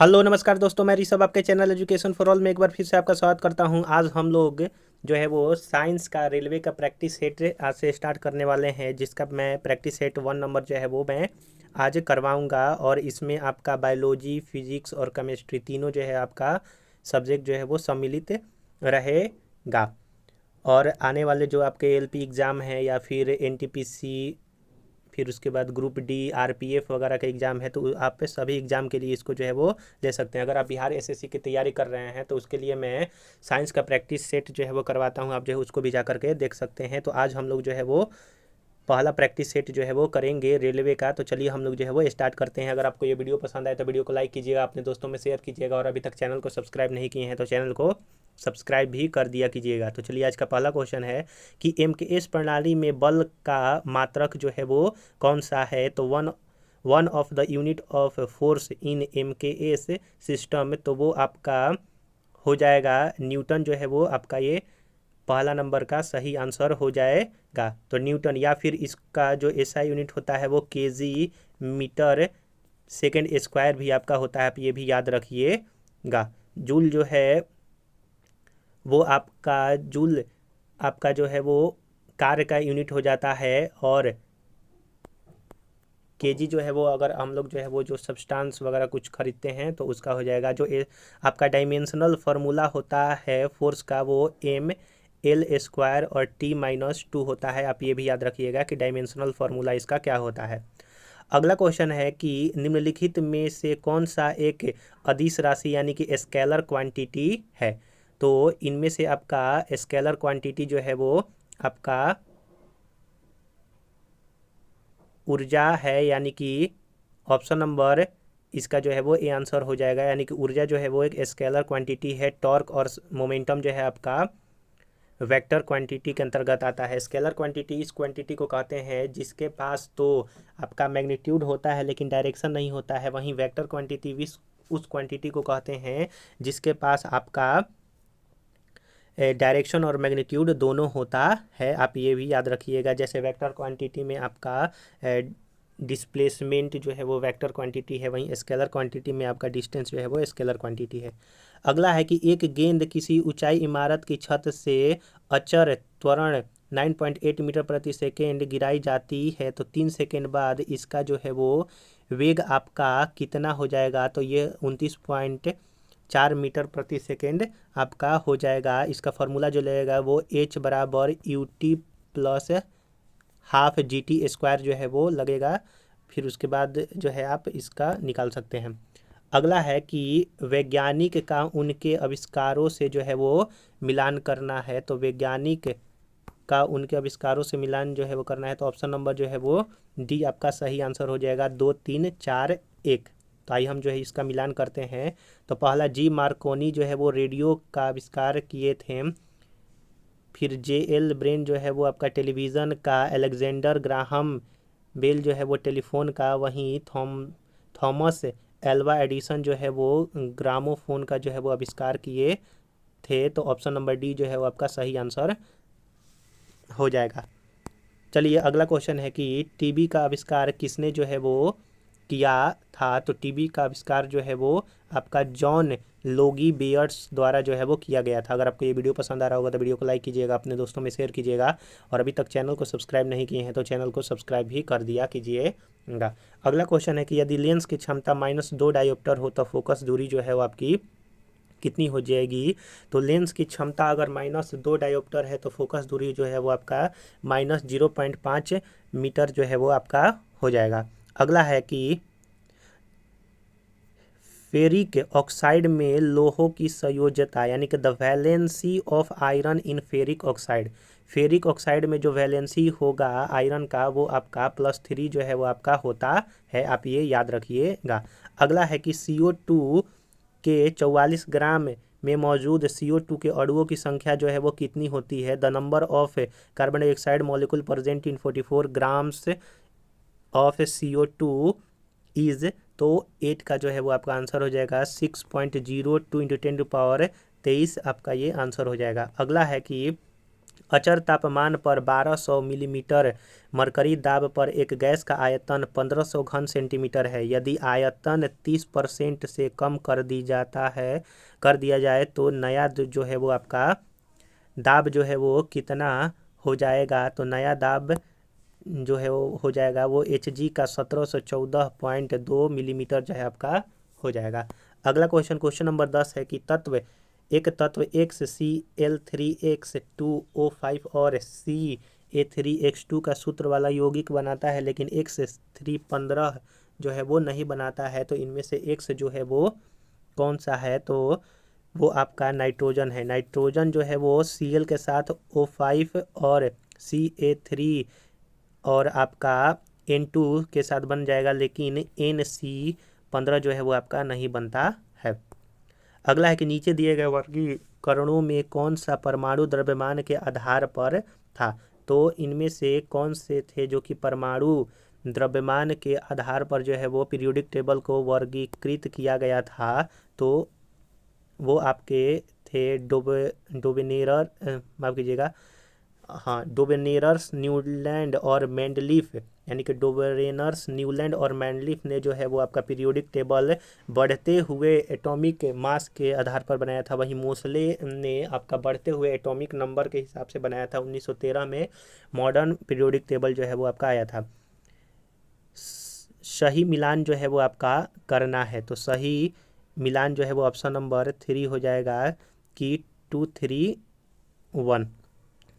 Hello नमस्कार दोस्तों, मैं ऋषभ आपके चैनल एजुकेशन फॉर ऑल में एक बार फिर से आपका स्वागत करता हूं। आज हम लोग जो है वो साइंस का रेलवे का प्रैक्टिस सेट आज से स्टार्ट करने वाले हैं, जिसका मैं प्रैक्टिस सेट 1 नंबर जो है वो मैं आज करवाऊंगा। और इसमें आपका बायोलॉजी, फिजिक्स और केमिस्ट्री तीनों जो है आपका सब्जेक्ट जो है वो सम्मिलित रहेगा। और आने वाले जो आपके एलपी एग्ज़ाम है या फिर एनटीपीसी, फिर उसके बाद ग्रुप डी, आरपीएफ वगैरह का एग्ज़ाम है, तो आप पे सभी एग्ज़ाम के लिए इसको जो है वो ले सकते हैं। अगर आप बिहार एसएससी की तैयारी कर रहे हैं तो उसके लिए मैं साइंस का प्रैक्टिस सेट जो है वो करवाता हूँ, आप जो है उसको भी जा करके देख सकते हैं। तो आज हम लोग जो है वो पहला प्रैक्टिस सेट जो है वो करेंगे रेलवे का। तो चलिए हम लोग जो है वो स्टार्ट करते हैं। अगर आपको ये वीडियो पसंद आए तो वीडियो को लाइक कीजिएगा, अपने दोस्तों में शेयर कीजिएगा, और अभी तक चैनल को सब्सक्राइब नहीं किए हैं तो चैनल को सब्सक्राइब भी कर दिया कीजिएगा। तो चलिए आज का पहला क्वेश्चन है कि एमकेएस प्रणाली में बल का मात्रक जो है वो कौन सा है। तो one one of the unit of force in MKS system, तो वो आपका हो जाएगा न्यूटन जो है वो आपका ये पहला नंबर का सही आंसर हो जाएगा। तो न्यूटन, या फिर इसका जो एसआई यूनिट होता है वो केजी मीटर सेकेंड स्क्वायर भी आपका होता है, आप ये भी याद रखिएगा। जूल जो है वो आपका जूल आपका जो है वो कार्य का यूनिट हो जाता है। और केजी जो है वो अगर हम लोग जो है वो जो सब्सटेंस वगैरह कुछ खरीदते हैं तो उसका हो जाएगा। जो आपका डायमेंशनल फार्मूला होता है फोर्स का वो एम एल स्क्वायर और T-2 होता है, आप ये भी याद रखिएगा कि डायमेंशनल फार्मूला इसका क्या होता है। अगला क्वेश्चन है कि निम्नलिखित में से कौन सा एक अदिश राशि यानी कि स्केलर क्वांटिटी है। तो इनमें से आपका स्केलर क्वांटिटी जो है वो आपका ऊर्जा है, यानी कि ऑप्शन नंबर इसका जो है वो ए आंसर हो जाएगा। यानी कि ऊर्जा जो है वो एक स्केलर क्वांटिटी है। टॉर्क और मोमेंटम जो है आपका वेक्टर क्वांटिटी के अंतर्गत आता है। स्केलर क्वांटिटी इस क्वांटिटी को कहते हैं जिसके पास तो आपका मैग्नीट्यूड होता है लेकिन डायरेक्शन नहीं होता है। वहीं वेक्टर क्वांटिटी उस क्वांटिटी को कहते हैं जिसके पास आपका डायरेक्शन और मैग्नीट्यूड दोनों होता है, आप ये भी याद रखिएगा। जैसे वेक्टर क्वांटिटी में आपका डिस्प्लेसमेंट जो है वो वेक्टर क्वांटिटी है, वहीं स्केलर क्वांटिटी में आपका डिस्टेंस जो है वो स्केलर क्वांटिटी है। अगला है कि एक गेंद किसी ऊंचाई इमारत की छत से अचर त्वरण 9.8 मीटर प्रति सेकेंड गिराई जाती है, तो 3 सेकेंड बाद इसका जो है वो वेग आपका कितना हो जाएगा। तो ये 29.4 मीटर प्रति सेकेंड आपका हो जाएगा। इसका फॉर्मूला जो लगेगा वो H बराबर UT प्लस हाफ GT² जो है वो लगेगा। फिर उसके बाद जो है आप इसका निकाल सकते हैं। अगला है कि वैज्ञानिक का उनके आविष्कारों से जो है वो मिलान करना है। तो वैज्ञानिक का उनके आविष्कारों से मिलान जो है वो करना है, तो ऑप्शन नंबर जो है वो डी आपका सही आंसर हो जाएगा। 2 3 4 1। तो आइए हम जो है इसका मिलान करते हैं। तो पहला जी मार्कोनी जो है वो रेडियो का आविष्कार किए थे। फिर JL ब्रेन जो है वो आपका टेलीविज़न का, अलेक्जेंडर ग्राहम बेल जो है वो टेलीफोन का, वहीं थॉमस एल्वा एडिसन जो है वो ग्रामोफोन का जो है वो आविष्कार किए थे। तो ऑप्शन नंबर डी जो है वो आपका सही आंसर हो जाएगा। चलिए अगला क्वेश्चन है कि टीबी का आविष्कार किसने जो है वो किया था। तो टीबी का आविष्कार जो है वो आपका जॉन लोगी बेयर्स द्वारा जो है वो किया गया था। अगर आपको ये वीडियो पसंद आ रहा होगा तो वीडियो को लाइक कीजिएगा, अपने दोस्तों में शेयर कीजिएगा, और अभी तक चैनल को सब्सक्राइब नहीं किए हैं तो चैनल को सब्सक्राइब भी कर दिया कीजिएगा। अगला क्वेश्चन है कि यदि लेंस की क्षमता -2 डायोप्टर हो तो फोकस दूरी जो है वो आपकी कितनी हो जाएगी। तो लेंस की क्षमता अगर -2 डायोप्टर है तो फोकस दूरी जो है वो आपका -0.5 मीटर जो है वो आपका हो जाएगा। अगला है कि फेरिक ऑक्साइड में लोहों की संयोजकता यानी कि the valency of iron in ferric oxide. Ferric oxide में जो वैलेंसी होगा आयरन का वो आपका +3 जो है वो आपका होता है, आप ये याद रखिएगा। अगला है कि CO2 के 44 ग्राम में मौजूद CO2 के अणुओं की संख्या जो है वो कितनी होती है। The number of carbon dioxide molecule present in 44 grams of CO2 is, तो 8 का जो है वो आपका आंसर हो जाएगा 6.02 × 10⁻23 आपका ये आंसर हो जाएगा। अगला है कि अचर तापमान पर 1200 मिलीमीटर मरकरी दाब पर एक गैस का आयतन 1500 घन सेंटीमीटर है। यदि आयतन 30% से कम कर दिया जाए तो नया जो है वो आपका दाब जो है वो कितना हो जाएगा। तो नया दाब जो है वो हो जाएगा वो Hg का 1714.2 मिलीमीटर जो है आपका हो जाएगा। अगला क्वेश्चन नंबर 10 है कि एक तत्व XCl3x2O5 और CA3X2 का सूत्र वाला यौगिक बनाता है, लेकिन X315 जो है वो नहीं बनाता है। तो इनमें से X जो है वो कौन सा है? तो वो आपका नाइट्रोजन है। नाइट्रोजन जो है वो Cl के साथ O5 और CA3 और आपका N2 के साथ बन जाएगा, लेकिन NC15 जो है वो आपका नहीं बनता है। अगला है कि नीचे दिए गए वर्गीकरणों में कौन सा परमाणु द्रव्यमान के आधार पर था। तो इनमें से कौन से थे जो कि परमाणु द्रव्यमान के आधार पर जो है वो पीरियोडिक टेबल को वर्गीकृत किया गया था। तो वो आपके थे डोबेनेरर माफ कीजिएगा, हाँ, डोबेनेरर्स, न्यूलैंड और मैंडलीफ, यानी कि डोबेरेनर्स, न्यूलैंड और मैंडलीफ ने जो है वो आपका पीरियोडिक टेबल बढ़ते हुए एटॉमिक मास के आधार पर बनाया था। वहीं मोसले ने आपका बढ़ते हुए एटॉमिक नंबर के हिसाब से बनाया था। 1913 में मॉडर्न पीरियोडिक टेबल जो है वो आपका आया था। सही मिलान जो है वो आपका करना है। तो सही मिलान जो है वो ऑप्शन नंबर 3 हो जाएगा कि 231,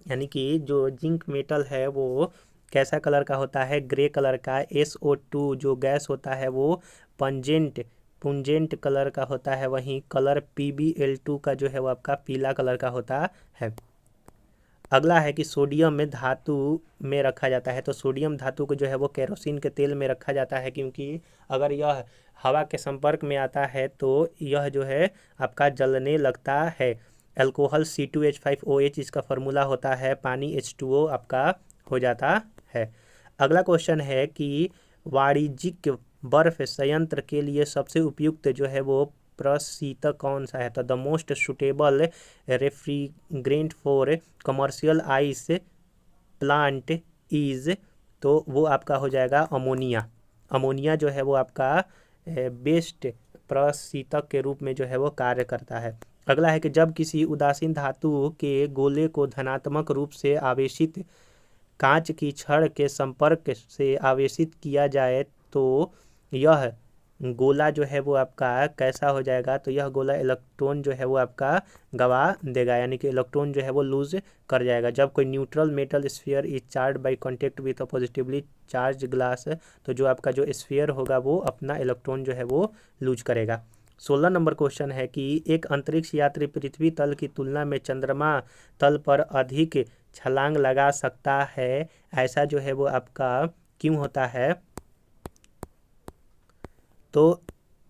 यानी कि जो जिंक मेटल है वो कैसा कलर का होता है? ग्रे कलर का। SO2 जो गैस होता है वो पुंजेंट कलर का होता है। वहीं कलर PbL2 का जो है वो आपका पीला कलर का होता है। अगला है कि सोडियम में धातु में रखा जाता है। तो सोडियम धातु को जो है वो केरोसिन के तेल में रखा जाता है, क्योंकि अगर यह हवा के संपर्क में आता है तो यह जो है आपका जलने लगता है। अल्कोहल C2H5OH इसका फार्मूला होता है। पानी H2O आपका हो जाता है। अगला क्वेश्चन है कि वाणिज्यिक बर्फ संयंत्र के लिए सबसे उपयुक्त जो है वो प्रशीतक कौन सा है? तो the most suitable refrigerant for commercial ice plant is, तो वो आपका हो जाएगा अमोनिया। अमोनिया जो है वो आपका बेस्ट प्रशीतक के रूप में जो है वो कार्य करता है। अगला है कि जब किसी उदासीन धातु के गोले को धनात्मक रूप से आवेशित कांच की छड़ के संपर्क से आवेशित किया जाए तो यह गोला जो है वो आपका कैसा हो जाएगा? तो यह गोला इलेक्ट्रॉन जो है वो आपका गवा देगा, यानी कि इलेक्ट्रॉन जो है वो लूज कर जाएगा। जब कोई neutral metal sphere is charge by contact with a positively charge glass, तो जो आपका जो स्फीयर होगा वो अपना इलेक्ट्रॉन जो है वो लूज करेगा। 16 नंबर क्वेश्चन है कि एक अंतरिक्ष यात्री पृथ्वी तल की तुलना में चंद्रमा तल पर अधिक छलांग लगा सकता है, ऐसा जो है वो आपका क्यों होता है? तो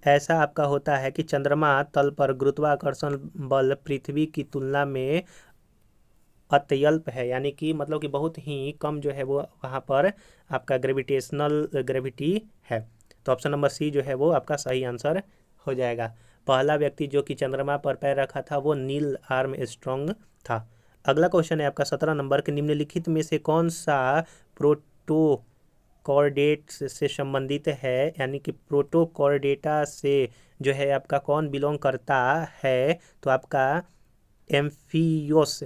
ऐसा आपका होता है कि चंद्रमा तल पर गुरुत्वाकर्षण बल पृथ्वी की तुलना में अत्यल्प है, यानी कि मतलब कि बहुत ही कम जो है वो वहाँ पर आपका ग्रेविटेशनल ग्रेविटी है। तो ऑप्शन नंबर C जो है वो आपका सही आंसर हो जाएगा। पहला व्यक्ति जो कि चंद्रमा पर पैर रखा था वो नील आर्मस्ट्रॉन्ग था। अगला क्वेश्चन है आपका 17 नंबर के, निम्नलिखित में से कौन सा प्रोटोकॉर्डेट्स से संबंधित है? यानी कि प्रोटोकॉर्डेटा से जो है आपका कौन बिलोंग करता है? तो आपका एम्फीओक्स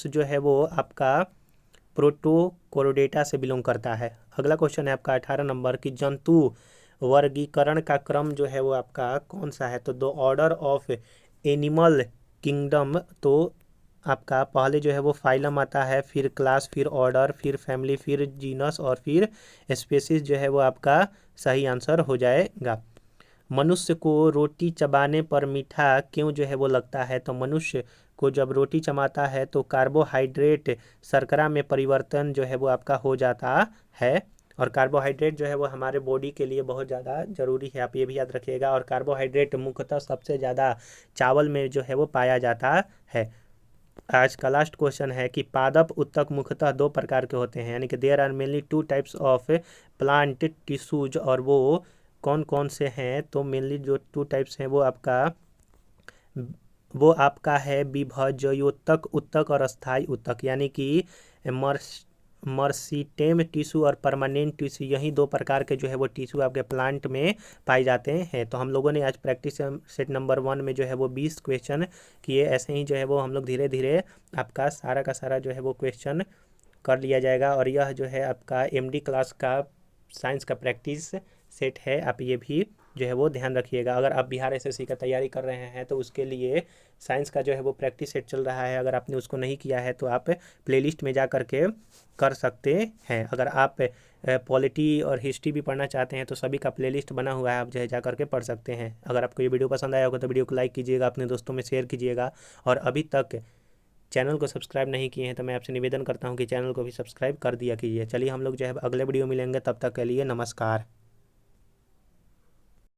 जो है वो आपका प्रोटोकॉर्डेटा से बिलोंग करता है। अगला क्वेश्चन है आपका 18 नंबर की, जंतु वर्गीकरण का क्रम जो है वो आपका कौन सा है? तो the order of animal kingdom, तो आपका पहले जो है वो फाइलम आता है, फिर क्लास, फिर ऑर्डर, फिर फैमिली, फिर जीनस और फिर स्पेसीज जो है वो आपका सही आंसर हो जाएगा। मनुष्य को रोटी चबाने पर मीठा क्यों जो है वो लगता है? तो मनुष्य को जब रोटी चबाता है तो कार्बोहाइड्रेट शर्करा में परिवर्तन जो है वो आपका हो जाता है, और कार्बोहाइड्रेट जो है वो हमारे बॉडी के लिए बहुत ज़्यादा ज़रूरी है, आप ये भी याद रखिएगा। और कार्बोहाइड्रेट मुख्यतः सबसे ज़्यादा चावल में जो है वो पाया जाता है। आज का लास्ट क्वेश्चन है कि पादप उत्तक मुख्यतः 2 प्रकार के होते हैं, यानी कि there are mainly 2 types of plant tissues, और वो कौन कौन से हैं? तो मेनली जो 2 टाइप्स हैं वो आपका वो आपका है विभज्योतक उत्तक और अस्थाई उत्तक, यानी कि मर्सीटेम टिश्यू और परमानेंट टिश्यू, यही दो प्रकार के जो है वो टिश्यू आपके प्लांट में पाए जाते हैं। तो हम लोगों ने आज प्रैक्टिस सेट नंबर 1 में जो है वो 20 क्वेश्चन किए। ऐसे ही जो है वो हम लोग धीरे धीरे आपका सारा का सारा जो है वो क्वेश्चन कर लिया जाएगा। और यह जो है आपका एमडी क्लास का साइंस का प्रैक्टिस सेट है, आप ये भी जो है वो ध्यान रखिएगा। अगर आप बिहार एसएससी का तैयारी कर रहे हैं तो उसके लिए साइंस का जो है वो प्रैक्टिस सेट चल रहा है। अगर आपने उसको नहीं किया है तो आप प्लेलिस्ट में जा कर के कर सकते हैं। अगर आप पॉलिटी और हिस्ट्री भी पढ़ना चाहते हैं तो सभी का प्लेलिस्ट बना हुआ है, आप जो है जा करके पढ़ सकते हैं। अगर आपको ये वीडियो पसंद आया होगा तो वीडियो को लाइक कीजिएगा, अपने दोस्तों में शेयर कीजिएगा। और अभी तक चैनल को सब्सक्राइब नहीं किए हैं तो मैं आपसे निवेदन करता हूं कि चैनल को भी सब्सक्राइब कर दिया कीजिए। चलिए हम लोग जो है अगले वीडियो मिलेंगे, तब तक के लिए नमस्कार।